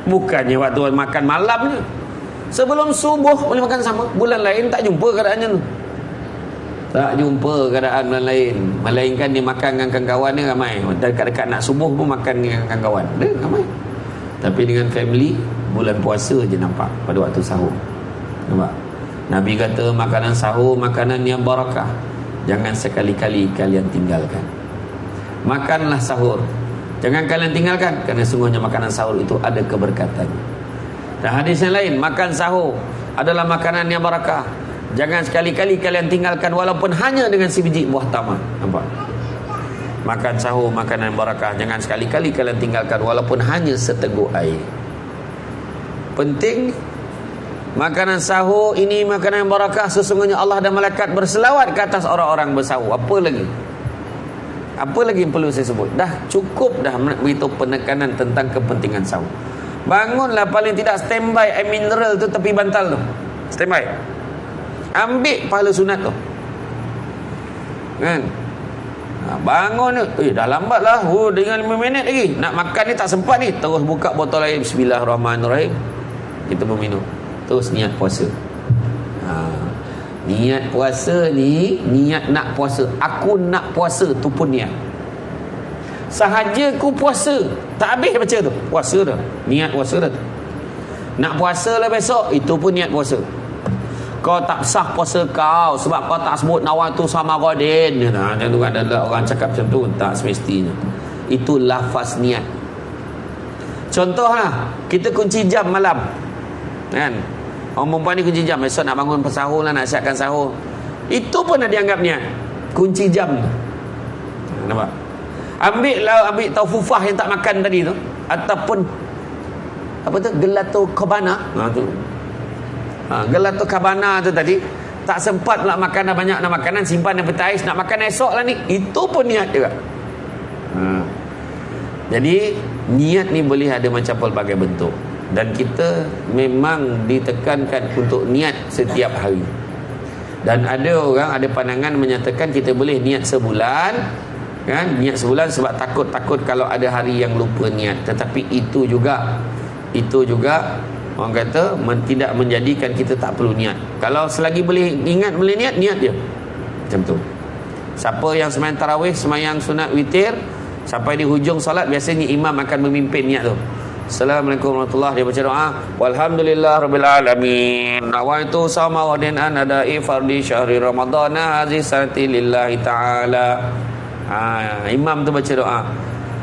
Bukannya waktu makan malamnya. Sebelum subuh boleh makan sama. Bulan lain tak jumpa keadaannya tu. Tak jumpa keadaan bulan lain. Melainkan dia makan dengan kawan-kawan dia ramai. Dekat-dekat nak subuh pun makan dengan kawan-kawan. Dia ramai. Tapi dengan family, bulan puasa je nampak pada waktu sahur. Nampak? Nabi kata makanan sahur makanan yang barakah. Jangan sekali-kali kalian tinggalkan. Makanlah sahur. Jangan kalian tinggalkan, kerana sungguhnya makanan sahur itu ada keberkatan. Dan hadis yang lain, makan sahur adalah makanan yang barakah. Jangan sekali-kali kalian tinggalkan walaupun hanya dengan sebiji buah tamar. Nampak? Makan sahur makanan barakah. Jangan sekali-kali kalian tinggalkan walaupun hanya seteguk air. Penting. Makanan sahur ini makanan yang barakah. Sesungguhnya Allah dan malaikat berselawat ke atas orang-orang bersahur. Apa lagi? Apa lagi yang perlu saya sebut? Dah cukup dah beritahu penekanan tentang kepentingan sahur. Bangunlah paling tidak standby air mineral tu tepi bantal tu. Standby. Ambil pahala sunat tu. Kan? Bangun tu. Dah lambat lah. Dengan 5 minit lagi. Nak makan ni tak sempat ni. Terus buka botol air. Bismillahirrahmanirrahim. Kita meminum. Terus niat puasa. Niat puasa ni, niat nak puasa. Aku nak puasa tu pun niat. Sahaja ku puasa, tak habis baca tu, puasa dah. Niat puasa dah tu. Nak puasa lah besok, itu pun niat puasa. Kau tak sah puasa kau sebab kau tak sebut nawaitu sama Ramadan. Macam tu kan, ada orang cakap macam tu. Tak semestinya. Itu lafaz niat. Contohlah, kita kunci jam malam, kan? Orang perempuan ni kunci jam, besok nak bangun pesahur lah, nak siapkan sahur. Itu pun ada dianggap niat. Kunci jam. Nampak? Ambil taufufah yang tak makan tadi tu, ataupun apa tu, gelato cabana. Gelato cabana tu tadi, tak sempat pula makan dah banyak nak makanan, simpan dalam peti ais, nak makan esok lah ni. Itu pun niat juga. Jadi niat ni boleh ada macam pelbagai bentuk. Dan kita memang ditekankan untuk niat setiap hari. Dan ada orang ada pandangan menyatakan kita boleh niat sebulan, kan? Niat sebulan sebab takut kalau ada hari yang lupa niat. Tetapi itu juga orang kata tidak menjadikan kita tak perlu niat. Kalau selagi boleh ingat, boleh niat je. Macam tu. Siapa yang sembahyang tarawih, sembahyang sunat witir, sampai di hujung solat biasanya imam akan memimpin niat tu. Assalamualaikum warahmatullahi wabarakatuh. Dia baca doa, walhamdulillah rabbil alamin. Nawaitu sama wadinan adai fardi syahri Ramadan hadhihi sanati lillahi taala. Imam tu baca doa.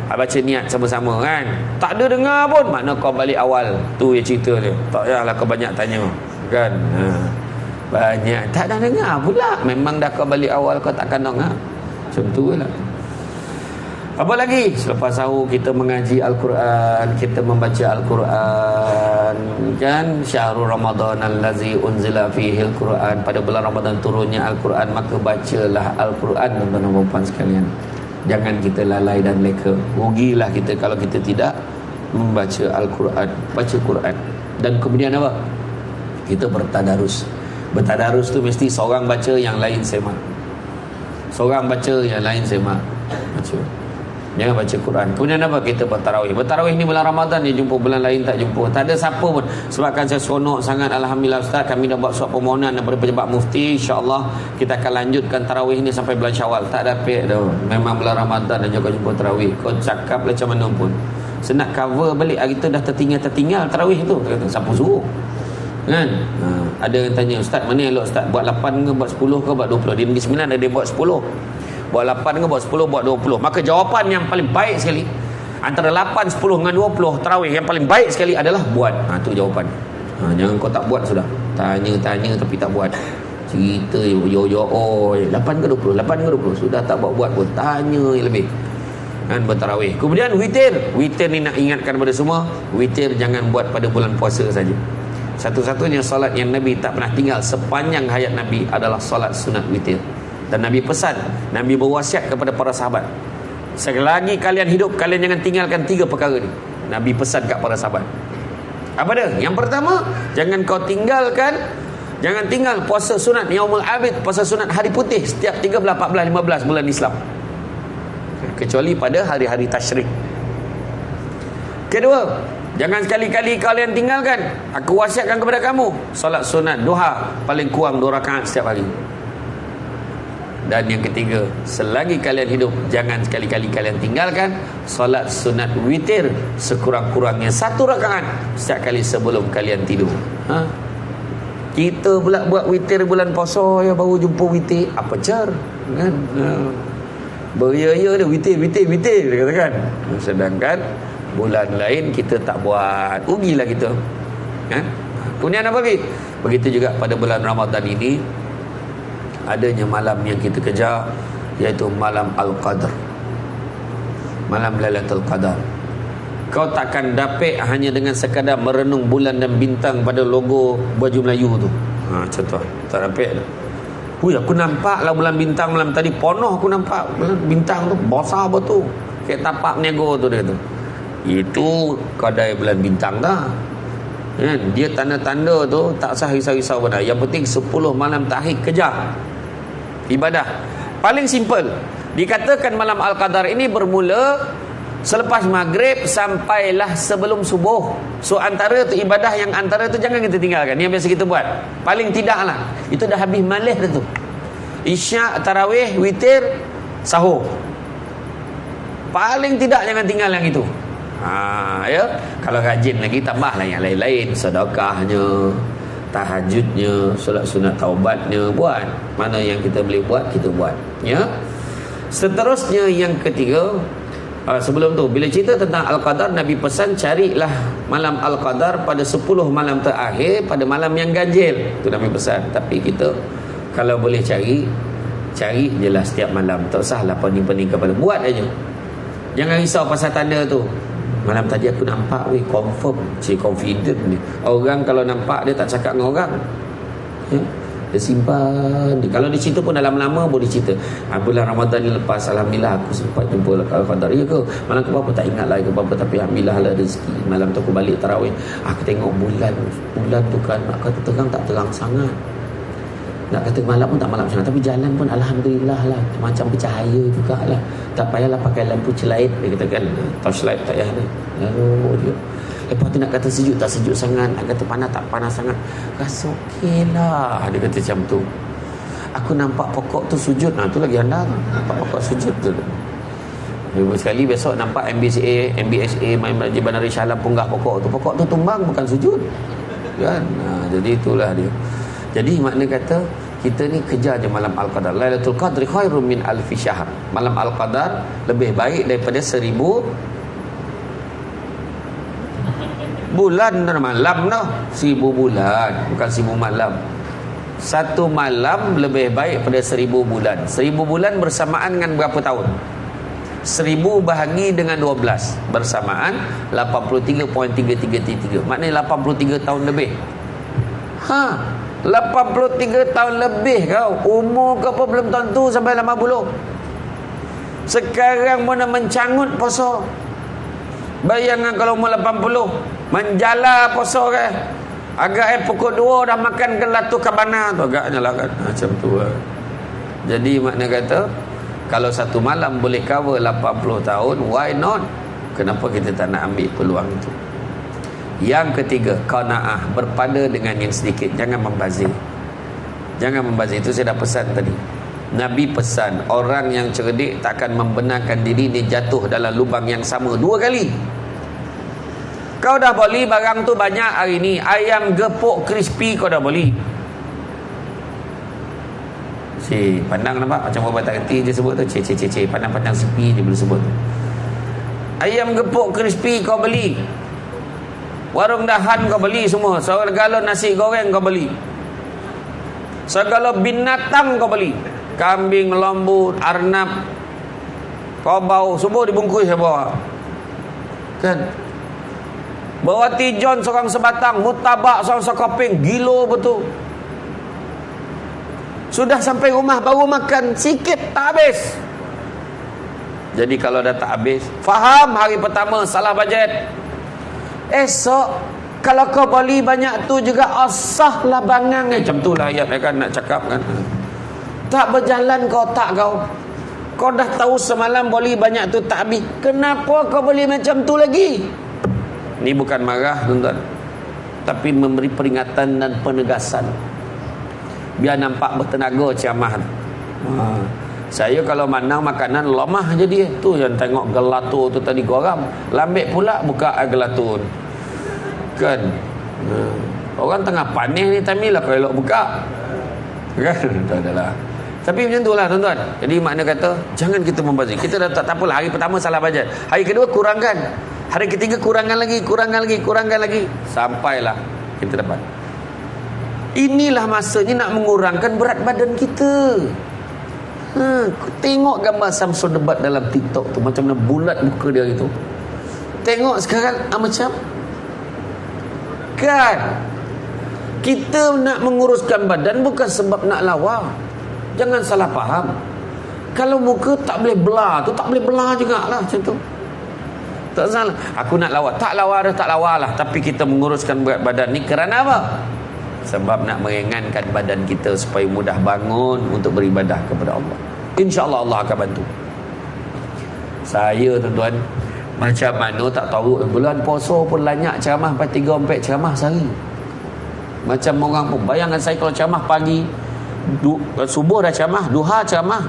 Baca niat sama-sama kan. Tak ada dengar pun, makna kau balik awal. Tu yang cerita dia. Tak payahlah kau banyak tanya. Kan? Banyak tak dah dengar pula. Memang dah kau balik awal kau takkan dengar. Macam tu lah. Apa lagi? Selepas sahur kita mengaji Al-Quran, kita membaca Al-Quran, kan? Syahrul Ramadan allazi unzila fihi Al-Quran. Pada bulan Ramadan turunnya Al-Quran, maka bacalah Al-Quran, tuan-tuan dan puan sekalian. Jangan kita lalai dan leka. Rugilah kita kalau kita tidak membaca Al-Quran, baca Quran. Dan kemudian apa? Kita bertadarus. Bertadarus tu mesti seorang baca, yang lain semak. Seorang baca, yang lain semak. Baca. Jangan baca Quran. Kemudian apa? Kita bertarawih. Bertarawih ni bulan Ramadan dia jumpa, bulan lain tak jumpa. Tak ada siapa pun. Sebabkan saya seronok sangat, alhamdulillah Ustaz, kami dah buat surat permohonan daripada pejabat mufti. InsyaAllah kita akan lanjutkan tarawih ni sampai bulan Syawal. Tak ada pek dah. Memang bulan Ramadan dan juga jumpa tarawih. Kau cakap macam mana pun. Senak cover balik hari tu dah tertinggal tarawih tu. Kata, siapa suruh? Kan? Ada yang tanya, Ustaz mana elok Ustaz? Buat 8 ke buat 10 ke buat 20? Di Negeri Sembilan ada yang buat 10. Buat 8 ke buat 10, buat 20. Maka jawapan yang paling baik sekali antara 8, 10 dengan 20 tarawih, yang paling baik sekali adalah buat. Tu jawapan. Jangan kau tak buat sudah. Tanya tapi tak buat. cerita yo 8 ke 20 sudah tak buat pun, tanya yang lebih kan, bertarawih. Kemudian witir ni nak ingatkan pada semua, witir jangan buat pada bulan puasa saja. Satu-satunya solat yang Nabi tak pernah tinggal sepanjang hayat Nabi adalah solat sunat witir. Dan Nabi pesan, Nabi berwasiat kepada para sahabat, selagi kalian hidup, kalian jangan tinggalkan 3 perkara ni. Nabi pesan kat para sahabat. Apa dia? Yang pertama, jangan tinggal puasa sunat Yaumul Abid, puasa sunat hari putih setiap 13, 14, 15 bulan Islam, kecuali pada hari-hari tasyrik. Kedua, jangan sekali-kali kalian tinggalkan, aku wasiatkan kepada kamu, solat sunat duha paling kurang 2 rakaat setiap hari. Dan yang ketiga, selagi kalian hidup, jangan sekali-kali kalian tinggalkan solat sunat witir sekurang-kurangnya 1 rakaat setiap kali sebelum kalian tidur. Kita pula buat witir bulan puasa ya, baru jumpa witir apa cer kan, beria-ia dia witir dia katakan. Sedangkan bulan lain kita tak buat, rugilah kita kan. Kemudian apa lagi? Begitu juga pada bulan Ramadan ini, adanya malam yang kita kejar, iaitu malam Al-Qadar, malam Lailatul Qadar. Kau takkan dapat hanya dengan sekadar merenung bulan dan bintang pada logo baju Melayu tu. Contoh, tak dapat dah. Aku nampak lah bulan bintang malam tadi, ponoh aku nampak bulan bintang tu besar betul, kayak tapak nego tu dia tu. Itu kadai bulan bintang dah. Dia tanda-tanda tu tak usah risau-risau pada. Yang penting 10 malam terakhir kejar ibadah. Paling simple, dikatakan malam Al-Qadar ini bermula selepas maghrib sampailah sebelum subuh. So antara tu ibadah, yang antara tu jangan kita tinggalkan, yang biasa kita buat. Paling tidaklah itu dah habis malam dah tu. Isyak, tarawih, witir, sahur. Paling tidak jangan tinggal yang itu. Ya, kalau rajin lagi tambahlah yang lain-lain, sedekahnya, tahajudnya, solat sunat taubatnya, buat. Mana yang kita boleh buat, kita buat. Ya. Seterusnya yang ketiga, sebelum tu, bila cerita tentang Al-Qadar, Nabi pesan carilah malam Al-Qadar pada 10 malam terakhir, pada malam yang ganjil. Itu Nabi pesan. Tapi kita kalau boleh cari je lah setiap malam. Tak usahlah pening-pening kepada, buat aja. Jangan risau pasal tanda tu. Malam tadi aku nampak, confirm, confident ni. Orang kalau nampak, dia tak cakap dengan orang, dia simpan. Kalau dia cerita pun dalam lama boleh cerita. Bulan Ramadan ni lepas, alhamdulillah aku sempat jumpa Al-Qadar. Ya ke? Malam ke berapa tak ingat lah ke berapa, tapi alhamdulillah lah rezeki. Malam tu aku balik tarawih, aku tengok bulan tu kan, nak kata terang tak terang sangat, nak kata malam pun tak malam sangat, tapi jalan pun alhamdulillah lah, macam bercahaya jugalah. Tak payahlah pakai lampu celait, dia katakan torchlight tak payah ni. Lalu dia lepas tu nak kata sejuk tak sejuk sangat, nak kata panas tak panas sangat, rasa okey lah, dia kata macam tu. Aku nampak pokok tu sujud. Tu lagi anda nampak pokok sujud tu. Sekali besok nampak MBSA main Majlis Bandar Shah Alam punggah pokok tu tumbang, bukan sujud kan. Jadi itulah dia. Jadi makna kata kita ni kejar je malam Al-Qadar. Lailatul Qadri khairum min alfi syahr. Malam Al-Qadar lebih baik daripada 1000 bulan dan malam dah. 1000 bulan, bukan 1000 malam. Satu malam lebih baik pada 1000 bulan. 1000 bulan bersamaan dengan berapa tahun? 1000 bahagi dengan 12 bersamaan 83.333. Maknanya 83 tahun lebih. 83 tahun lebih kau. Umur kau pun belum tentu sampai 80. Sekarang mana mencangut puasa. Bayangkan kalau umur 80 menjala puasa kan. Agak pukul 2 dah makan ke latu kabana tu, agaknya lah kan. Macam tu lah. Jadi makna kata, kalau satu malam boleh cover 80 tahun, why not? Kenapa kita tak nak ambil peluang itu? Yang ketiga, qanaah, berpada dengan yang sedikit, jangan membazir. Jangan membazir, itu saya dah pesan tadi. Nabi pesan, orang yang cerdik takkan membenarkan diri dia jatuh dalam lubang yang sama 2 kali. Kau dah beli barang tu banyak hari ni, ayam gepuk crispy kau dah beli. Pandang nampak macam orang tak kerti je sebut tu. Pandang-pandang sepi dia boleh sebut tu. Ayam gepuk crispy kau beli, warung dahan kau beli semua, seorang galon nasi goreng kau beli. Segala binatang kau beli. Kambing, lembu, arnab, kobau, semua dibungkus saya bawa. Kan? Bawa tijon seorang sebatang, mutabak seorang sekoping, gilo betul. Sudah sampai rumah baru makan sikit tak habis. Jadi kalau dah tak habis, faham hari pertama salah bajet. Esok kalau kau beli banyak tu juga asahlah bangang. Macam tu lah ayat kan nak cakap kan. Tak berjalan kau tak kau. Kau dah tahu semalam beli banyak tu tak habis. Kenapa kau beli macam tu lagi? Ini bukan marah tuan-tuan, tapi memberi peringatan dan penegasan. Biar nampak bertenaga ceramah. Saya kalau manang makanan lemah je dia. Tu yang tengok gelato tu tadi goram. Lambik pula buka air gelato. Kan? Orang tengah panis ni tamilah kau elok buka. Kan? Tak adalah. Tapi macam tu lah tuan-tuan. Jadi makna kata jangan kita membazir. Kita dah tak apalah, hari pertama salah bajet, hari kedua kurangkan, hari ketiga kurangkan lagi, sampailah kita dapat. Inilah masanya nak mengurangkan berat badan kita. Tengok gambar Samsul debat dalam TikTok tu, macam mana bulat muka dia itu. Tengok sekarang macam kan. Kita nak menguruskan badan bukan sebab nak lawa. Jangan salah faham. Kalau muka tak boleh belah tu, tak boleh belah jugalah macam tu. Tak salah. Aku nak lawa. Tak lawa dah, tak lawa lah. Tapi kita menguruskan berat badan ni kerana apa? Sebab nak meringankan badan kita supaya mudah bangun untuk beribadah kepada Allah. InsyaAllah Allah akan bantu. Saya tuan-tuan, macam mana tak tahu, bulan puasa pun lanyak ceramah sampai 3-4 ceramah sehari. Macam orang pun, bayangkan saya kalau ceramah pagi, subuh dah ceramah, duha ceramah,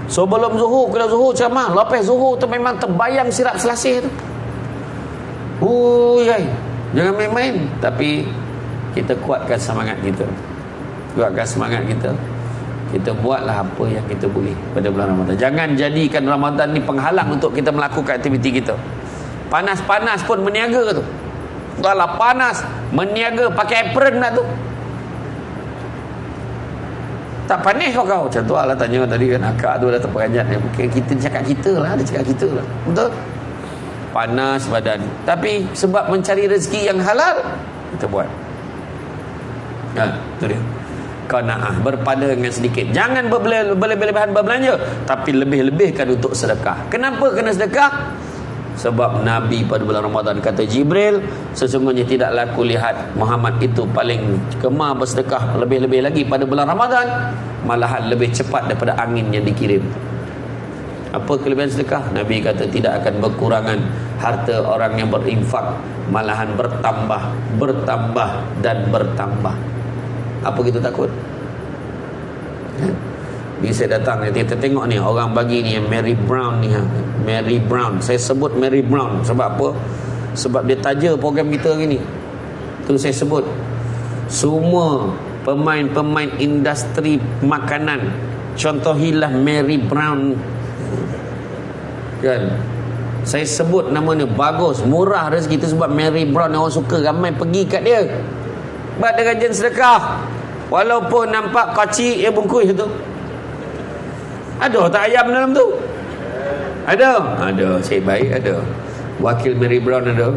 sebelum zuhur, kalau zuhur ceramah, lepas zuhur tu memang terbayang sirap selasih tu. Jangan main-main. Tapi kita kuatkan semangat kita. Kita buatlah apa yang kita boleh pada bulan Ramadan. Jangan jadikan Ramadan ni penghalang untuk kita melakukan aktiviti kita. Panas-panas pun meniaga tu. Kalau panas meniaga pakai apron nak tu. Tak panis kau? Macam tu Allah tanya tadi kan, akak tu dah terperanjat. Kita cakap kita lah, dia cakap kita lah. Betul? Panas badan. Tapi sebab mencari rezeki yang halal, kita buat. Itu dia. Qanaah, berpada dengan sedikit. Jangan berlebihan berbelanja, tapi lebih-lebihkan untuk sedekah. Kenapa kena sedekah? Sebab Nabi pada bulan Ramadan kata Jibril, sesungguhnya tidaklah aku lihat Muhammad itu paling gemar bersedekah lebih-lebih lagi pada bulan Ramadan, malahan lebih cepat daripada angin yang dikirim. Apa kelebihan sedekah? Nabi kata tidak akan berkurangan harta orang yang berinfak, malahan bertambah dan bertambah. Apa kita takut? Bila saya datang, kita tengok ni orang bagi ni Mary Brown ni, Mary Brown. Saya sebut Mary Brown sebab apa? Sebab dia taja program kita hari ni. Tu saya sebut semua pemain-pemain industri makanan, contohilah Mary Brown kan. Saya sebut nama ni, bagus, murah rezeki tu sebab Mary Brown orang suka, ramai pergi kat dia. Buat dengan jen sedekah. Walaupun nampak kacik dia bungkus tu. Ada tak ayam dalam tu? Ada. Cik baik ada. Wakil Mary Brown ada.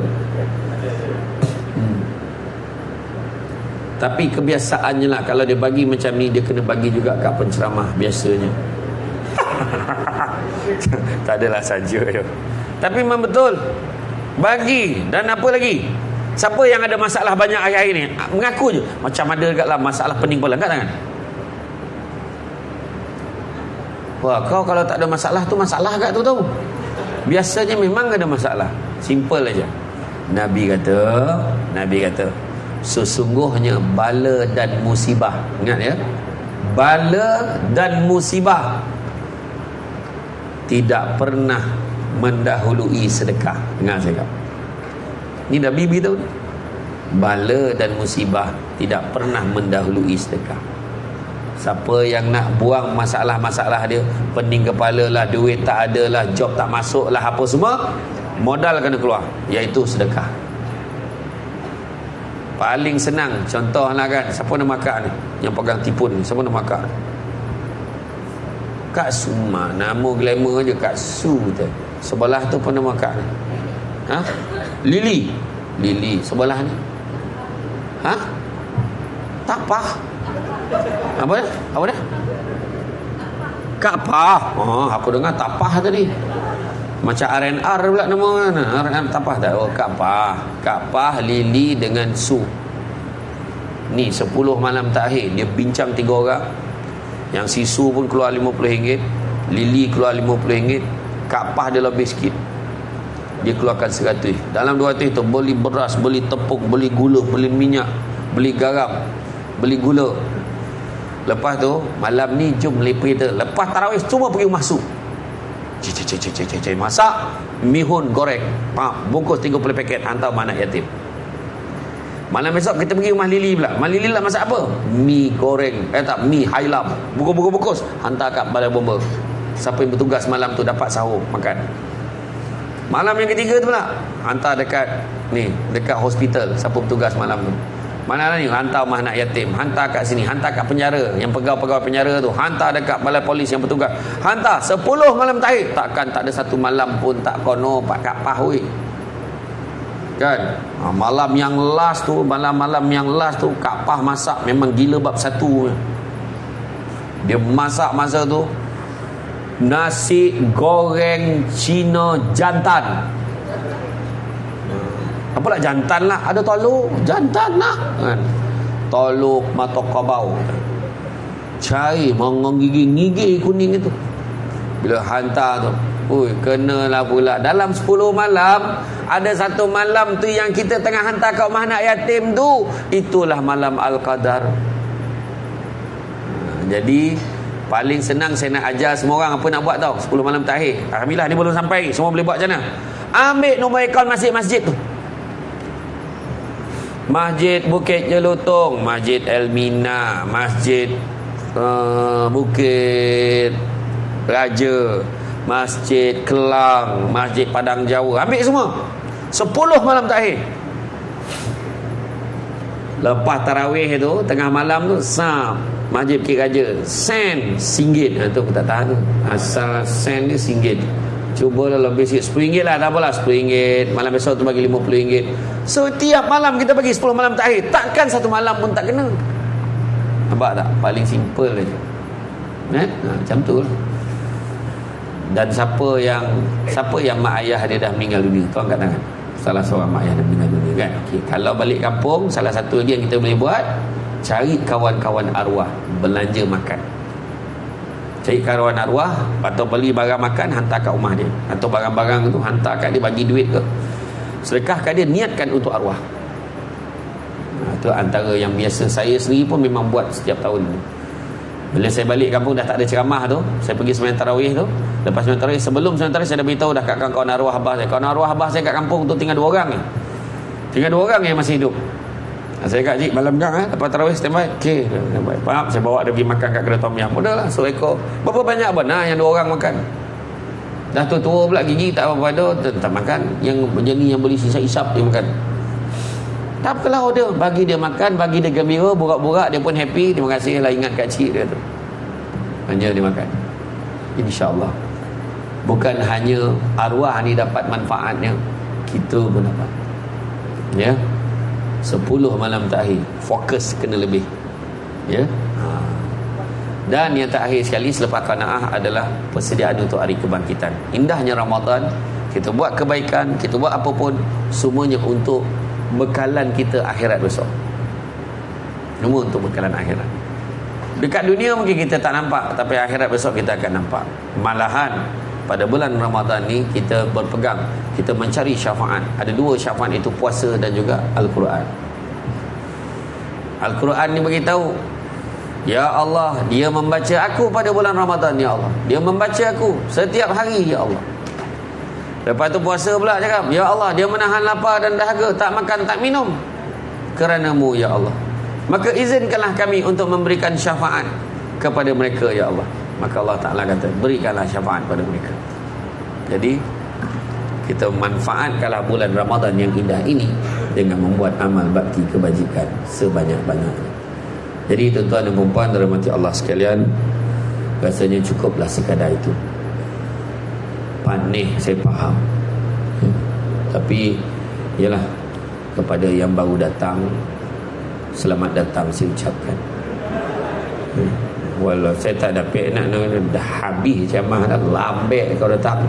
Tapi kebiasaannya lah, kalau dia bagi macam ni, dia kena bagi juga kat penceramah biasanya. Tak adalah saja je. Tapi memang betul. Bagi. Dan apa lagi? Siapa yang ada masalah banyak hari-hari ni, mengaku je macam ada degatlah masalah pening kepala, angkat tangan. Wah, kau kalau tak ada masalah tu masalah kat tu tahu. Biasanya memang ada masalah. Simple aja. Nabi kata sesungguhnya bala dan musibah, ingat ya, bala dan musibah tidak pernah mendahului sedekah. Ingat saya kata, ini Nabi beritahu, bala dan musibah tidak pernah mendahului sedekah. Siapa yang nak buang masalah-masalah dia, pening kepala lah, duit tak ada lah, job tak masuk lah, apa semua, modal kena keluar, iaitu sedekah. Paling senang contohlah kan, siapa nak makan ni yang pegang tipun ni, siapa nak makan? Kak Suma, nama glamour je Kak Su tu. Sebelah tu pun nak makan ni. Ha? Lili sebelah ni. Ha? Tapah. Apa dah? Kak Pah. Oh, aku dengar Tapah tadi. Macam R&R pula nama kan. R&R Tapah tak? Oh, Kak Pah, Lili dengan Su. Ni 10 malam terakhir dia bincang 3 orang. Yang si Su pun keluar RM50, Lili keluar RM50, Kak Pah dia lebih sikit. Dia keluarkan RM100. Dalam RM200 tu beli beras, beli tepung, beli gula, beli minyak, beli garam, beli gula. Lepas tu malam ni jom lepas kita, lepas tarawih semua pergi rumah Su. Masak mihun goreng, bungkus 30 paket, hantar anak yatim. Malam besok kita pergi rumah Lili pula. Rumah Lili lah masak apa? Mi goreng, mi hailam, bungkus, hantar kat balai bomba. Siapa yang bertugas malam tu dapat sahur makan. Malam yang ketiga tu pula hantar dekat hospital. Siapa bertugas malam tu? Mana ni? Hantar rumah anak yatim, hantar kat sini, hantar kat penjara, yang pegawai penjara tu, hantar dekat balai polis yang bertugas. Hantar 10 malam terakhir. Takkan tak ada satu malam pun tak kono Pak Kak Pah weh. Kan? Malam yang last tu Kak Pah masak memang gila bab satu. Dia masak masa tu nasi goreng Cina jantan. Apalah jantan lah, ada telur jantan lah kan. Telur mata kabau, cari menggigih kuning itu. Bila hantar tu, kenalah pula dalam 10 malam ada satu malam tu yang kita tengah hantar kat rumah anak yatim tu, itulah malam Al-Qadar. Jadi paling senang saya nak ajar semua orang apa nak buat tau. 10 malam terakhir, alhamdulillah ni belum sampai, semua boleh buat macam mana? Ambil nombor akaun masjid-masjid tu. Masjid Bukit Jelutong, Masjid Elmina, Masjid Bukit Raja, Masjid Kelang, Masjid Padang Jawa. Ambil semua 10 malam terakhir. Lepas tarawih tu, tengah malam tu, Masjid Bukit Raja, sen RM1. Tu aku tak tahan tu. Asal sen ni RM1. Cubalah lebih sikit, RM10 lah, tak apalah, RM10. Malam besok tu bagi RM50. So tiap malam kita bagi 10 malam terakhir. Takkan satu malam pun tak kena. Nampak tak? Paling simple je. Macam tu lah. Dan siapa yang mak ayah dia dah meninggal dunia, tu angkat tangan. Salah seorang mak ayah dah meninggal dunia kan. Okay. Kalau balik kampung, salah satu lagi yang kita boleh buat, cari kawan-kawan arwah, belanja makan. Cari kawan arwah, atau beli barang makan, hantar kat rumah dia, atau barang-barang tu hantar kat dia, bagi duit ke, sedekah kat dia, niatkan untuk arwah. Itu antara yang biasa saya sendiri pun memang buat setiap tahun. Bila saya balik kampung dah tak ada ceramah tu, saya pergi sembahyang tarawih tu. Lepas sembahyang tarawih, sebelum sembahyang tarawih saya dah beritahu dah kat kawan arwah abah saya. Kawan arwah abah saya kat kampung tu tinggal 2 orang ni. Tinggal 2 orang yang masih hidup. Saya kat Cik malam gang lepas tarawih standby. Okey, standby. Faham? Saya bawa dia pergi makan kat kedai tom yam. Mudahlah, seekor. Berapa banyak benar yang 2 orang makan. Dah tua-tua pula gigi tak apa-apa dah, tak makan. Yang jenis yang boleh sisa-isap dia makan. Tak apalah order, bagi dia makan, bagi dia gembira, borak-borak, dia pun happy. Terima kasih lah ingat kat Cik dia tu. Hanya dia makan. InsyaAllah. Bukan hanya arwah ni dapat manfaatnya, kita pun dapat. Ya. 10 malam terakhir, fokus kena lebih. Ya. Dan yang terakhir sekali selepas qanaah adalah persediaan untuk hari kebangkitan. Indahnya Ramadan, kita buat kebaikan, kita buat apa pun, semuanya untuk bekalan kita akhirat besok. Semua untuk bekalan akhirat. Dekat dunia mungkin kita tak nampak, tapi akhirat besok kita akan nampak. Malahan pada bulan Ramadan ni kita berpegang, kita mencari syafaat. Ada 2 syafaat, itu puasa dan juga Al-Quran. Al-Quran ni beritahu, ya Allah, dia membaca aku pada bulan Ramadan, ya Allah, dia membaca aku setiap hari, ya Allah. Lepas tu puasa pula cakap, ya Allah, dia menahan lapar dan dahaga, tak makan tak minum kerana-Mu, ya Allah. Maka izinkanlah kami untuk memberikan syafaat kepada mereka, ya Allah. Maka Allah Ta'ala kata, berikanlah syafaat pada mereka. Jadi kita manfaatkanlah bulan Ramadan yang indah ini dengan membuat amal bakti kebajikan sebanyak-banyaknya. Jadi tuan-tuan dan puan dirahmati Allah sekalian, rasanya cukuplah sekadar itu. Panih saya faham, tapi ialah kepada yang baru datang, selamat datang saya ucapkan. Walau saya tak dapat nak dah habis ceramah dah, lambat kau datang.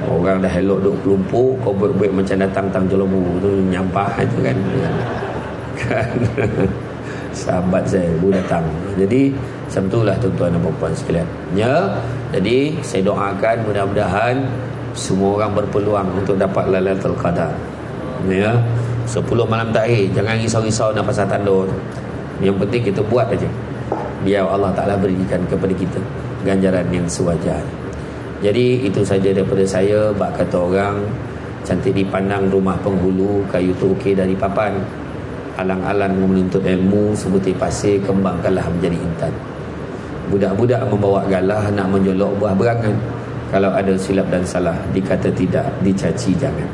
Orang dah elok duk kelumpur, kau buat-buat macam datang tang jelembu tu, nyampah tu kan. Kan sahabat saya baru datang. Jadi macam itulah tuan-tuan dan puan sekalian. Ya, jadi saya doakan mudah-mudahan semua orang berpeluang untuk dapat Lailatul Qadar. Ya, 10 malam terakhir jangan risau-risau nak pasal tanda. Yang penting kita buat aja. Biar Allah Ta'ala berikan kepada kita ganjaran yang sewajar. Jadi itu saja daripada saya. Bak kata orang, cantik dipandang rumah penghulu, kayu tu okey dari papan. Alang-alang menuntut ilmu, sebutir pasir kembangkanlah menjadi intan. Budak-budak membawa galah nak menjolok buah berangan. Kalau ada silap dan salah, dikata tidak, dicaci jangan.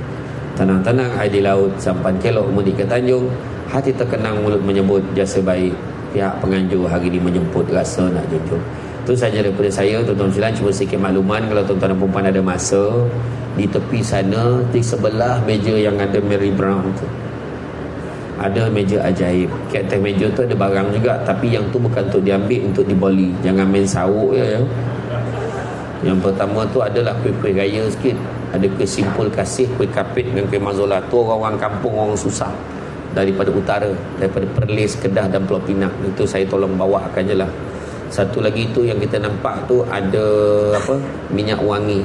Tenang-tenang air di laut, sampan kelok mudik ke Tanjung. Hati terkenang mulut menyebut jasa baik. Pihak penganjur hari ini menjemput rasa nak junjung. Itu saja daripada saya, tuan-tuan sekalian. Cuma sedikit makluman, kalau tuan-tuan dan puan ada masa, di tepi sana, di sebelah meja yang ada Mary Brown tu, ada meja ajaib. Kat atas meja tu ada barang juga, tapi yang tu bukan untuk diambil, untuk diboli. Jangan main sawuk ya. Yang pertama tu adalah kuih-kuih raya sikit. Ada kuih simpul kasih, kuih kapit dengan kuih mazola. Tu orang-orang kampung, orang susah daripada utara, daripada Perlis, Kedah dan Pulau Pinang. Itu saya tolong bawakan je lah. Satu lagi tu yang kita nampak tu ada apa, minyak wangi